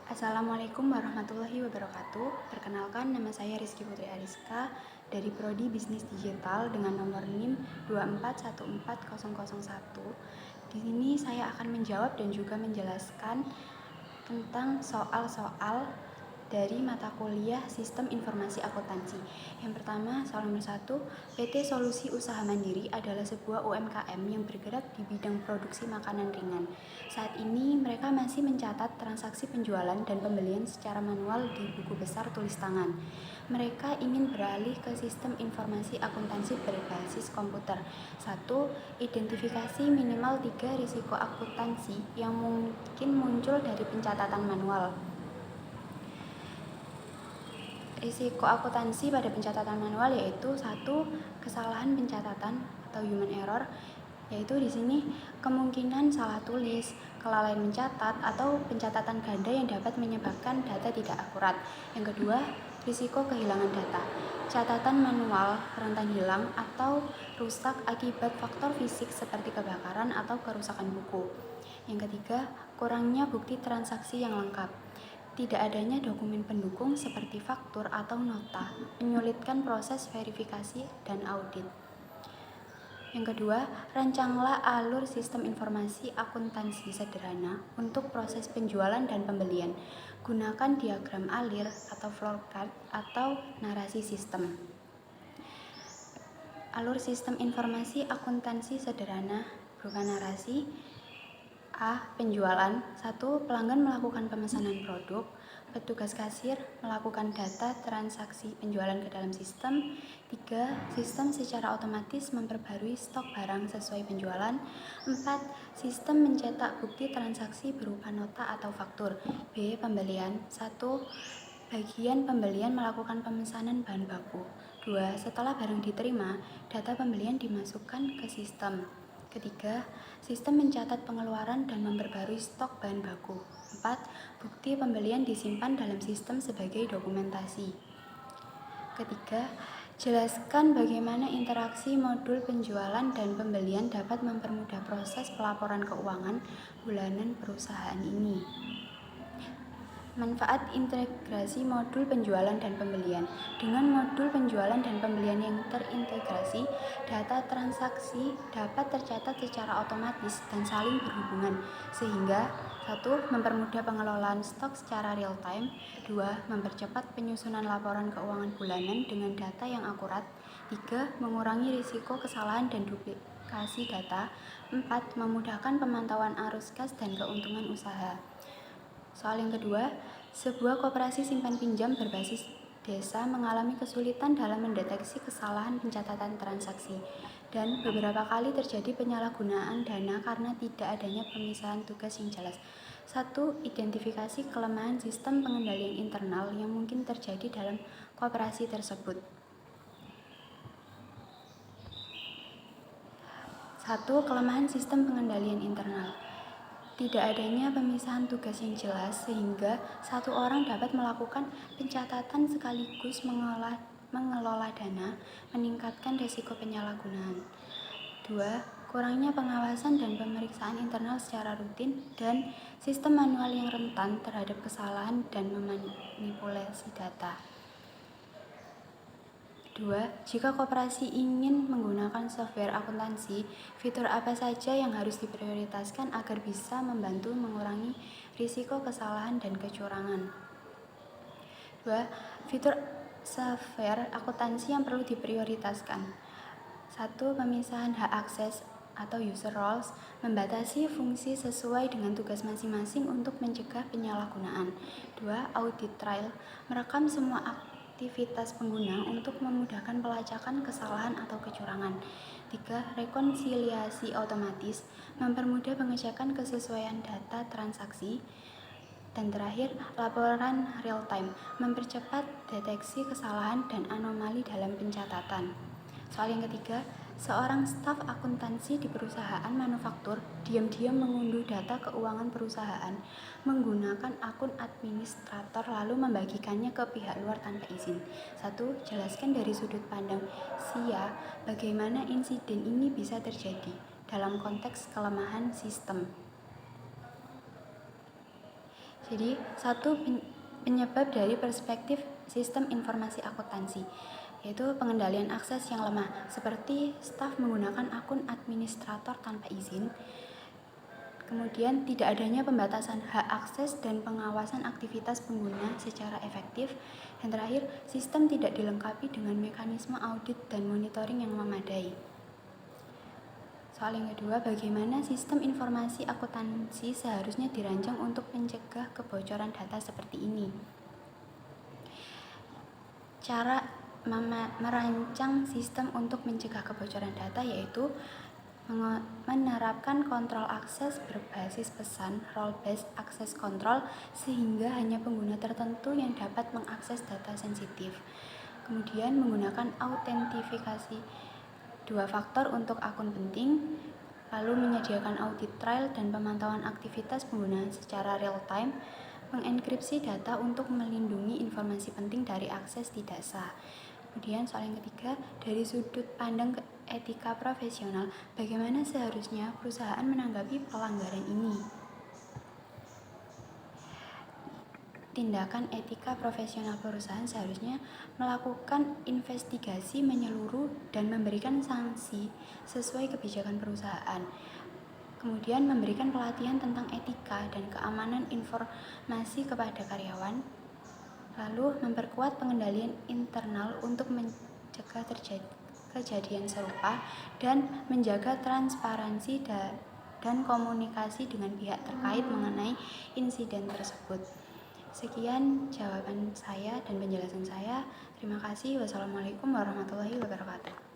Assalamualaikum warahmatullahi wabarakatuh. Perkenalkan, nama saya Rizky Putri Ariska dari Prodi Bisnis Digital dengan nomor NIM 2414001. Di sini saya akan menjawab dan juga menjelaskan tentang soal-soal dari mata kuliah Sistem Informasi Akuntansi. Yang pertama, soal nomor 1, PT Solusi Usaha Mandiri adalah sebuah UMKM yang bergerak di bidang produksi makanan ringan. Saat ini mereka masih mencatat transaksi penjualan dan pembelian secara manual di buku besar tulis tangan. Mereka ingin beralih ke sistem informasi akuntansi berbasis komputer. 1. Identifikasi minimal 3 risiko akuntansi yang mungkin muncul dari pencatatan manual. Risiko akuntansi pada pencatatan manual yaitu 1. Kesalahan pencatatan atau human error, yaitu di sini kemungkinan salah tulis, kelalaian mencatat, atau pencatatan ganda yang dapat menyebabkan data tidak akurat. Yang kedua, risiko kehilangan data. Catatan manual rentan hilang atau rusak akibat faktor fisik seperti kebakaran atau kerusakan buku. Yang ketiga, kurangnya bukti transaksi yang lengkap. Tidak adanya dokumen pendukung seperti faktur atau nota menyulitkan proses verifikasi dan audit. Yang kedua, rancanglah alur sistem informasi akuntansi sederhana untuk proses penjualan dan pembelian. Gunakan diagram alir atau flowchart atau narasi sistem. Alur sistem informasi akuntansi sederhana berupa narasi. A. Penjualan. 1. Pelanggan melakukan pemesanan produk. Petugas kasir melakukan data transaksi penjualan ke dalam sistem. 3. Sistem secara otomatis memperbarui stok barang sesuai penjualan. 4. Sistem mencetak bukti transaksi berupa nota atau faktur. B. Pembelian. 1. Bagian pembelian melakukan pemesanan bahan baku. 2. Setelah barang diterima, data pembelian dimasukkan ke sistem. Ketiga, sistem mencatat pengeluaran dan memperbarui stok bahan baku. 4. Bukti pembelian disimpan dalam sistem sebagai dokumentasi. Ketiga, jelaskan bagaimana interaksi modul penjualan dan pembelian dapat mempermudah proses pelaporan keuangan bulanan perusahaan ini. Manfaat integrasi modul penjualan dan pembelian. Dengan modul penjualan dan pembelian yang terintegrasi, data transaksi dapat tercatat secara otomatis dan saling berhubungan, sehingga 1. Mempermudah pengelolaan stok secara real time. 2. Mempercepat penyusunan laporan keuangan bulanan dengan data yang akurat. 3. Mengurangi risiko kesalahan dan duplikasi data. 4. Memudahkan pemantauan arus kas dan keuntungan usaha. Soal yang kedua, sebuah koperasi simpan pinjam berbasis desa mengalami kesulitan dalam mendeteksi kesalahan pencatatan transaksi dan beberapa kali terjadi penyalahgunaan dana karena tidak adanya pemisahan tugas yang jelas. 1. Identifikasi kelemahan sistem pengendalian internal yang mungkin terjadi dalam koperasi tersebut. 1. Kelemahan sistem pengendalian internal. Tidak adanya pemisahan tugas yang jelas sehingga satu orang dapat melakukan pencatatan sekaligus mengelola dana, meningkatkan risiko penyalahgunaan. 2. Kurangnya pengawasan dan pemeriksaan internal secara rutin dan sistem manual yang rentan terhadap kesalahan dan memanipulasi data. 2. Jika koperasi ingin menggunakan software akuntansi, fitur apa saja yang harus diprioritaskan agar bisa membantu mengurangi risiko kesalahan dan kecurangan? 2. Fitur software akuntansi yang perlu diprioritaskan. 1. Pemisahan hak akses atau user roles, membatasi fungsi sesuai dengan tugas masing-masing untuk mencegah penyalahgunaan. 2. Audit trail, merekam semua aktivitas pengguna untuk memudahkan pelacakan kesalahan atau kecurangan. 3. Rekonsiliasi otomatis, mempermudah pengecekan kesesuaian data transaksi. Dan terakhir, laporan real time, mempercepat deteksi kesalahan dan anomali dalam pencatatan. Soal yang ketiga, seorang staf akuntansi di perusahaan manufaktur diam-diam mengunduh data keuangan perusahaan menggunakan akun administrator lalu membagikannya ke pihak luar tanpa izin. 1. Jelaskan dari sudut pandang SIA bagaimana insiden ini bisa terjadi dalam konteks kelemahan sistem. Jadi, satu penyebab dari perspektif sistem informasi akuntansi, yaitu pengendalian akses yang lemah, seperti staf menggunakan akun administrator tanpa izin. Kemudian, tidak adanya pembatasan hak akses dan pengawasan aktivitas pengguna secara efektif. Dan terakhir, sistem tidak dilengkapi dengan mekanisme audit dan monitoring yang memadai. Soal yang kedua, bagaimana sistem informasi akuntansi seharusnya dirancang untuk mencegah kebocoran data seperti ini? Cara merancang sistem untuk mencegah kebocoran data yaitu menerapkan kontrol akses berbasis pesan role-based access control sehingga hanya pengguna tertentu yang dapat mengakses data sensitif. Kemudian menggunakan autentifikasi 2 faktor untuk akun penting, lalu menyediakan audit trail dan pemantauan aktivitas pengguna secara real time, mengenkripsi data untuk melindungi informasi penting dari akses tidak sah. Kemudian soal yang ketiga, dari sudut pandang etika profesional, bagaimana seharusnya perusahaan menanggapi pelanggaran ini? Tindakan etika profesional perusahaan seharusnya melakukan investigasi menyeluruh dan memberikan sanksi sesuai kebijakan perusahaan. Kemudian memberikan pelatihan tentang etika dan keamanan informasi kepada karyawan. Lalu memperkuat pengendalian internal untuk mencegah kejadian serupa dan menjaga transparansi dan komunikasi dengan pihak terkait mengenai insiden tersebut. Sekian jawaban saya dan penjelasan saya. Terima kasih. Wassalamualaikum warahmatullahi wabarakatuh.